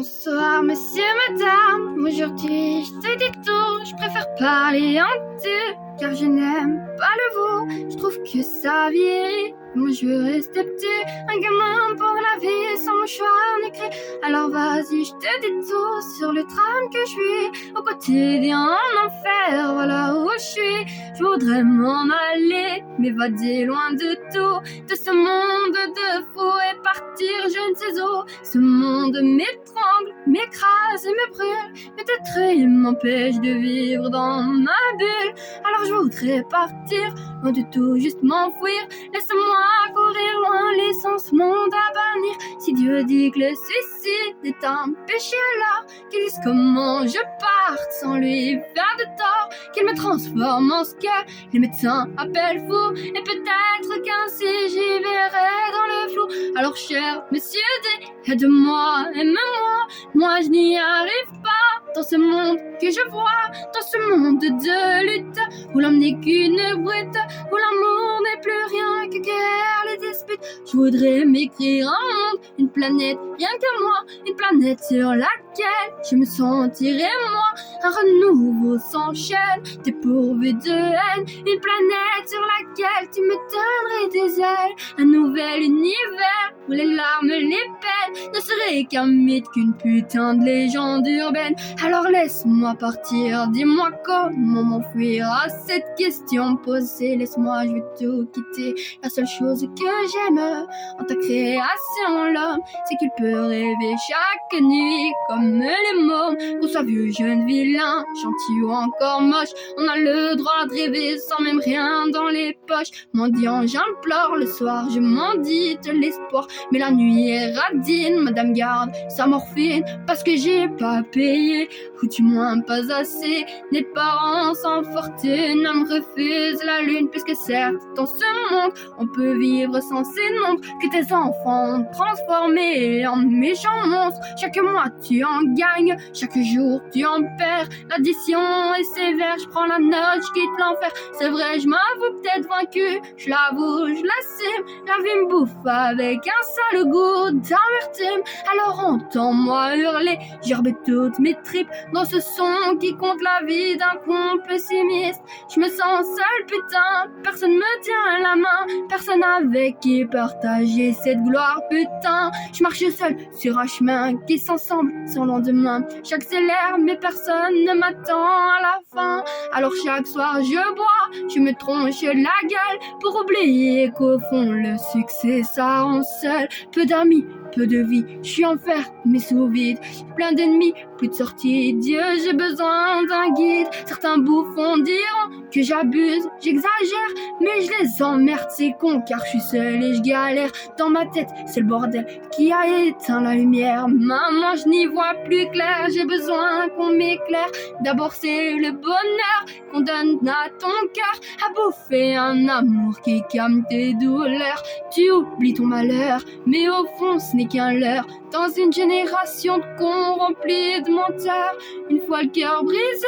Bonsoir, monsieur, madame. Aujourd'hui, je te dis tout. Je préfère parler en tu, car je n'aime pas le vous. Je trouve que ça vieillit. Moi, je veux rester petit, un gamin pour la vie, sans mouchoir ni cri. Alors vas-y, je te dis tout sur le tram que je suis. Au quotidien, en enfer, voilà où je suis. Je voudrais m'en aller, m'évader loin de tout, de ce monde de fou et partir je ne sais où. Ce monde m'étrangle, m'écrase et me brûle, mais détruit m'empêche de vivre dans ma bulle. Alors je voudrais partir, loin de tout, juste m'enfuir. Laisse-moi courir loin, laissant ce monde à bannir. Si Dieu dit que le suicide est un péché, alors qu'il dise comment je parte sans lui faire de tort, qu'il me transforme en ce que les médecins appellent fou, et peut-être qu'ainsi j'y verrai dans le flou. Alors cher monsieur D, aide-moi, aime-moi, moi je n'y arrive pas dans ce monde que je vois, dans ce monde de lutte, où l'homme n'est qu'une brute, où l'amour n'est plus rien que guerre, les disputes. Je voudrais m'écrire un monde, une planète, rien que moi, une planète sur laquelle je me sentirais moi. Un renouveau s'enchaîne, dépourvu de haine, une planète sur laquelle tu me donnerais des ailes. Un nouvel univers où les larmes, les peines ne seraient qu'un mythe, qu'une putain de légende urbaine. Alors laisse-moi partir, dis-moi comment m'enfuir à cette question posée. Laisse-moi, je vais tout quitter. La seule chose que j'aime en ta création, l'homme, c'est qu'il peut rêver chaque nuit comme les mômes. Qu'on soit vieux, jeune, vilain, gentil ou encore moche, on a le droit de rêver sans même rien dans les poches. Mendiant, j'implore, le soir je mendie de l'espoir, mais la nuit est radine. Madame garde sa morphine parce que j'ai pas payé, ou du moins pas assez. Mes parents sans fortune me refusent la lune, puisque certes dans ce monde on peut vivre sans ces nombres que tes enfants ont transformés en méchants monstres. Chaque mois tu en gagnes, chaque jour tu en perds. L'addition est sévère, je prends la note, je quitte l'enfer. C'est vrai, je m'avoue peut-être vaincu, je l'avoue, je l'assume. La vie me bouffe avec un sale goût d'amertume. Alors entends-moi hurler, gerber toutes mes tripes dans ce son qui compte la vie d'un con pessimiste. Je me sens seul, putain, personne me tient la main, personne avec qui partager cette gloire, putain. Je marche seul sur un chemin qui s'ensemble sans lendemain. J'accélère mais personne ne m'attend à la fin. Alors chaque soir je bois, je me tronche la gueule pour oublier qu'au fond le succès ça rend seul. Peu d'amis, peu de vie, je suis en fer mais sous vide, plein d'ennemis, plus de sortie. Dieu, j'ai besoin d'un guide. Certains bouffons diront que j'abuse, j'exagère, mais je les emmerde, c'est con, car je suis seul et je galère. Dans ma tête, c'est le bordel qui a éteint la lumière. Maman, je n'y vois plus clair, j'ai besoin qu'on m'éclaire. D'abord c'est le bonheur qu'on donne à ton cœur, à bouffer un amour qui calme tes douleurs. Tu oublies ton malheur, mais au fond ce n'est qu'un leurre. Dans une génération de cons remplis de menteurs, une fois le cœur brisé,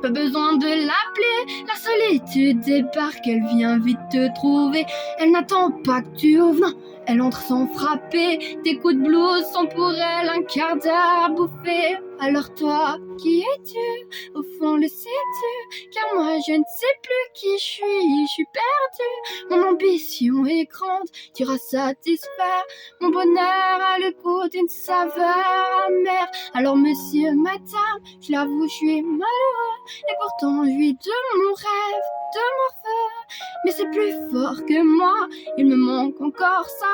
pas besoin de l'appeler. La solitude débarque, elle vient vite te trouver. Elle n'attend pas que tu ouvres, non, elle entre sans frapper. Tes coups de blues sont pour elle un quart d'heure à bouffer. Alors toi, qui es-tu? Au fond le sais-tu? Car moi je ne sais plus qui je suis perdue. Mon ambition est grande, dira satisfaire. Mon bonheur a le goût d'une saveur amère. Alors monsieur, madame, je l'avoue, je suis malheureux, et pourtant je vis de mon rêve de morpheux. Mais c'est plus fort que moi, il me manque encore ça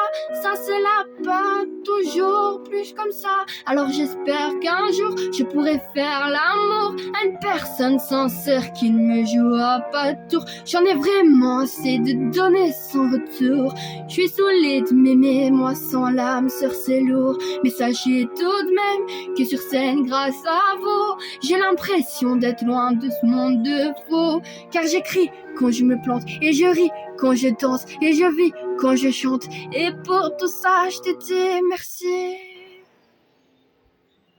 c'est là pas toujours plus comme ça. Alors j'espère qu'un jour je pourrai faire l'amour à une personne sincère qui ne me jouera pas de tour. J'en ai vraiment assez de donner sans retour. Je suis saoulée de m'aimer, moi sans l'âme sœur c'est lourd. Mais sachez tout de même que sur scène grâce à vous, j'ai l'impression d'être loin de ce monde de faux. Car j'écris quand je me plante, et je ris quand je danse, et je vis quand je chante. Et pour tout ça je te dis merci.